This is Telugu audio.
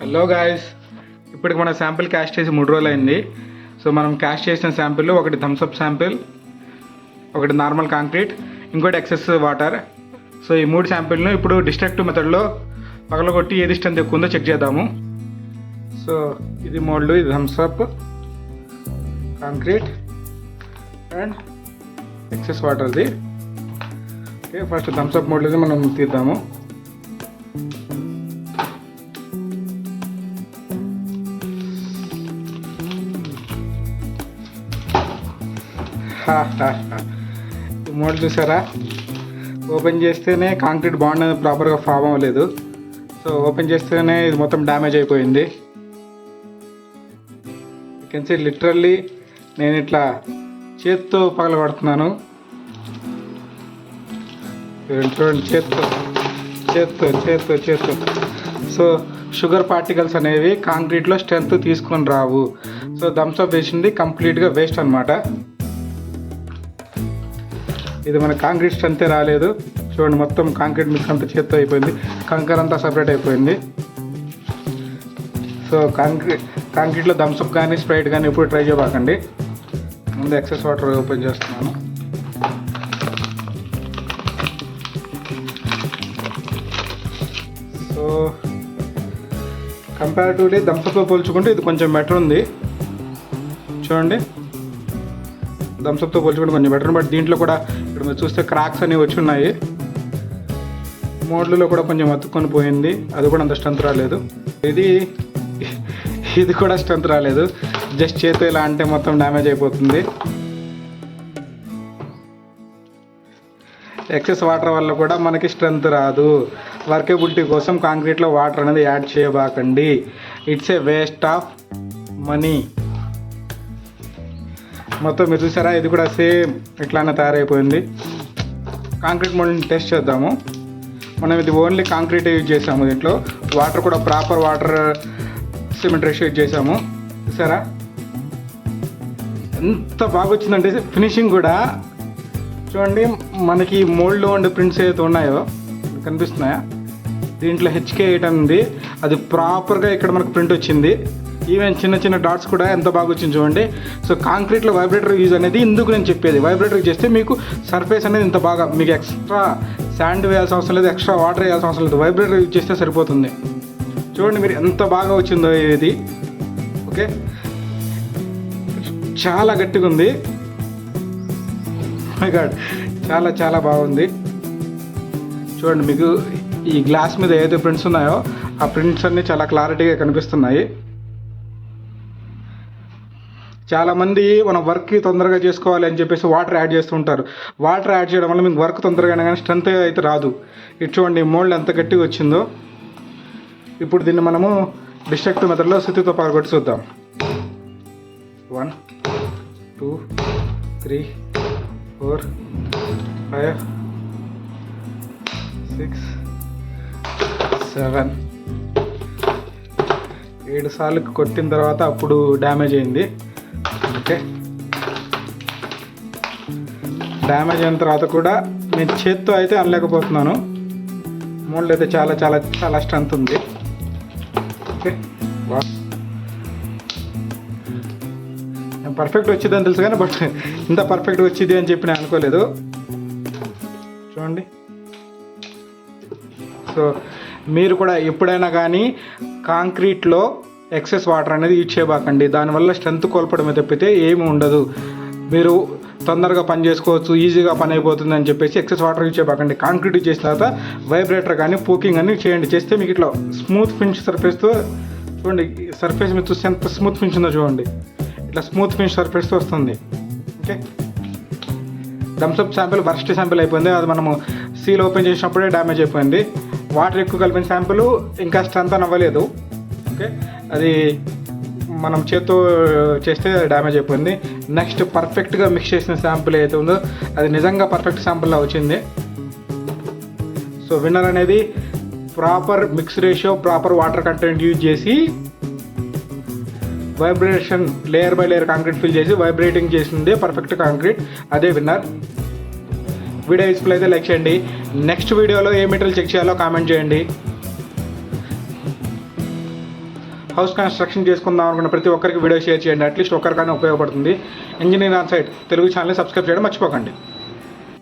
హలో గాయస్, ఇప్పటికి మన శాంపిల్ క్యాష్ చేసి 3 రోజులు అయింది. సో మనం క్యాష్ చేసిన శాంపిల్ ఒకటి థమ్స్అప్ శాంపిల్, ఒకటి నార్మల్ కాంక్రీట్, ఇంకోటి ఎక్సెస్ వాటర్. సో ఈ 3 శాంపిల్ను ఇప్పుడు డిస్ట్రక్టివ్ మెథడ్లో పగలగొట్టి ఏది స్ట్రెంత్ ఎక్కువ ఉందో చెక్ చేద్దాము. సో ఇది మోల్డ్, ఇది థమ్స్అప్, కాంక్రీట్ అండ్ ఎక్సెస్ వాటర్ది. ఓకే, ఫస్ట్ థమ్స్అప్ మోల్డ్ది మనం తీద్దాము. మోల్డ్ చూసారా, ఓపెన్ చేస్తేనే కాంక్రీట్ బాండ్ అనేది ప్రాపర్గా ఫామ్ అవ్వలేదు. సో ఓపెన్ చేస్తేనే ఇది మొత్తం డ్యామేజ్ అయిపోయింది. యూ కెన్ సీ లిటరల్లీ నేను ఇట్లా చేత్తో పగలగొడుతున్నాను. చూడండి, చేత్తో. సో షుగర్ పార్టికల్స్ అనేవి కాంక్రీట్లో స్ట్రెంత్ తీసుకొని రావు. సో థమ్స్అప్ వేసింది కంప్లీట్గా వేస్ట్ అనమాట. ఇది మన కాంక్రీట్ స్ట్రెంతే రాలేదు. చూడండి, మొత్తం కాంక్రీట్ మిక్స్ అంతా చేత్తో అయిపోయింది, కంకర్ అంతా సపరేట్ అయిపోయింది. సో కాంక్రీట్లో థమ్స్అప్ కానీ స్ప్రైట్ కానీ ఎప్పుడు ట్రై చేయబాకండి. ముందు ఎక్సెస్ వాటర్ ఓపెన్ చేస్తున్నాను. సో కంపారిటివ్లీ థమ్స్అప్తో పోల్చుకుంటే ఇది కొంచెం బెటర్ ఉంది. చూడండి, థమ్స్అప్తో పోల్చుకుంటే కొంచెం బెటర్. బట్ దీంట్లో కూడా ఇక్కడ మీరు చూస్తే క్రాక్స్ అనేవి వచ్చి ఉన్నాయి. మోడ్లలో కూడా కొంచెం అతుక్కొని పోయింది, అది కూడా అంత స్ట్రెంత్ రాలేదు. ఇది కూడా స్ట్రెంత్ రాలేదు. జస్ట్ చేతితో ఇలా అంటే మొత్తం డ్యామేజ్ అయిపోతుంది. ఎక్సెస్ వాటర్ వల్ల కూడా మనకి స్ట్రెంత్ రాదు. వర్కబిలిటీ కోసం కాంక్రీట్లో వాటర్ అనేది యాడ్ చేయబాకండి. It's a waste of money. మొత్తం మీరు చూసారా, ఇది కూడా సేమ్ ఇట్లానే తయారైపోయింది. కాంక్రీట్ మోల్డ్ని టెస్ట్ చేద్దాము. మనం ఇది ఓన్లీ కాంక్రీట్ యూజ్ చేసాము. దీంట్లో వాటర్ కూడా proper water cement ratio use చేసాము. చూసారా ఎంత బాగా వచ్చిందంటే ఫినిషింగ్ కూడా. చూడండి, మనకి మోల్డ్లో ఉండే ప్రింట్స్ ఏదైతే ఉన్నాయో కనిపిస్తున్నాయా, దీంట్లో HK8 ఉంది. అది ప్రాపర్గా ఇక్కడ మనకు ప్రింట్ వచ్చింది. ఈవెన్ చిన్న చిన్న డాట్స్ కూడా ఎంత బాగా వచ్చింది చూడండి. సో కాంక్రీట్లో వైబ్రేటర్ యూజ్ అనేది ఇందుకు నేను చెప్పేది. వైబ్రేటర్ చేస్తే మీకు సర్ఫేస్ అనేది ఇంత బాగా, మీకు ఎక్స్ట్రా శాండ్ వేయాల్సిన అవసరం లేదు, ఎక్స్ట్రా వాటర్ వేయాల్సిన అవసరం లేదు. వైబ్రేటర్ యూజ్ చేస్తే సరిపోతుంది. చూడండి మీరు ఎంత బాగా వచ్చిందో ఇది. ఓకే, చాలా గట్టిగా ఉంది. మై గాడ్, చాలా చాలా బాగుంది. చూడండి, మీకు ఈ గ్లాస్ మీద ఏదైతే ప్రింట్స్ ఉన్నాయో ఆ ప్రింట్స్ అన్నీ చాలా క్లారిటీగా కనిపిస్తున్నాయి. చాలామంది మనం వర్క్ తొందరగా చేసుకోవాలి అని చెప్పేసి వాటర్ యాడ్ చేస్తూ ఉంటారు. వాటర్ యాడ్ చేయడం వల్ల మీకు వర్క్ తొందరగా కానీ స్ట్రెంత్ అయితే రాదు. ఇది చూడండి, మోల్డ్ ఎంత గట్టిగా వచ్చిందో. ఇప్పుడు దీన్ని మనము డిస్ట్రక్టివ్ మెథడ్లో సుత్తితో పగలగొట్టి చూద్దాం. 1 2 3 4 5 6 7 7 సార్లు కొట్టిన తర్వాత అప్పుడు డ్యామేజ్ అయింది. ఓకే, డ్యామేజ్ అయిన తర్వాత కూడా నేను చేత్తో అయితే అనలేకపోతున్నాను. మోల్డ్ అయితే చాలా చాలా చాలా స్ట్రెంత్ ఉంది. ఓకే, పర్ఫెక్ట్ వచ్చిందని తెలుసు కానీ బట్ ఇంత పర్ఫెక్ట్ వచ్చింది అని చెప్పి నేను అనుకోలేదు. చూడండి, సో మీరు కూడా ఎప్పుడైనా కానీ కాంక్రీట్లో ఎక్సెస్ వాటర్ అనేది యూజ్ చేయబాకండి. దానివల్ల స్ట్రెంత్ కోల్పోవడమే తప్పితే ఏమి ఉండదు. మీరు తొందరగా పని చేసుకోవచ్చు, ఈజీగా పని అయిపోతుంది అని చెప్పేసి ఎక్సెస్ వాటర్ యూజ్ చేయబాకండి. కాంక్రీట్ యూజ్ చేసిన తర్వాత వైబ్రేటర్ కానీ పోకింగ్ అని చేయండి. చేస్తే మీకు ఇట్లా స్మూత్ ఫినిష్ సర్ఫేస్తో, చూడండి సర్ఫేస్ మీద చూస్తే ఎంత స్మూత్ ఫినిష్ ఉందో చూడండి. ఇట్లా స్మూత్ ఫినిష్ సర్ఫేస్తో వస్తుంది. Okay, Thums Up sample worst sample అయిపోయింది. అది మనము సీల్ ఓపెన్ చేసినప్పుడే డ్యామేజ్ అయిపోయింది. వాటర్ ఎక్కువ కలిపిన శాంపిల్ ఇంకా స్ట్రెంత్ అవ్వలేదు. ఓకే, అది మనం చేత్తో చేస్తే డ్యామేజ్ అయిపోయింది. నెక్స్ట్ పర్ఫెక్ట్గా మిక్స్ చేసిన శాంపిల్ ఏదైతే ఉందో అది నిజంగా పర్ఫెక్ట్ శాంపిల్లా వచ్చింది. సో విన్నర్ అనేది proper mix ratio, proper water content use చేసి vibration layer by layer concrete fill చేసి వైబ్రేటింగ్ చేసిందే పర్ఫెక్ట్ కాంక్రీట్, అదే విన్నర్. వీడియో యూస్ఫుల్ అయితే లైక్ చేయండి. నెక్స్ట్ వీడియోలో ఏ మెటీరియల్ చెక్ చేయాలో కామెంట్ చేయండి. హౌస్ కన్స్ట్రక్షన్ చేసుకుందాం అనుకున్న ప్రతి ఒక్కరికి వీడియో షేర్ చేయండి. అట్లీస్ట్ ఒక్కరికైనా ఉపయోగపడుతుంది. ఇంజనీర్ ఆన్ సైట్ తెలుగు ఛానల్ని సబ్స్క్రైబ్ చేయడం మర్చిపోకండి.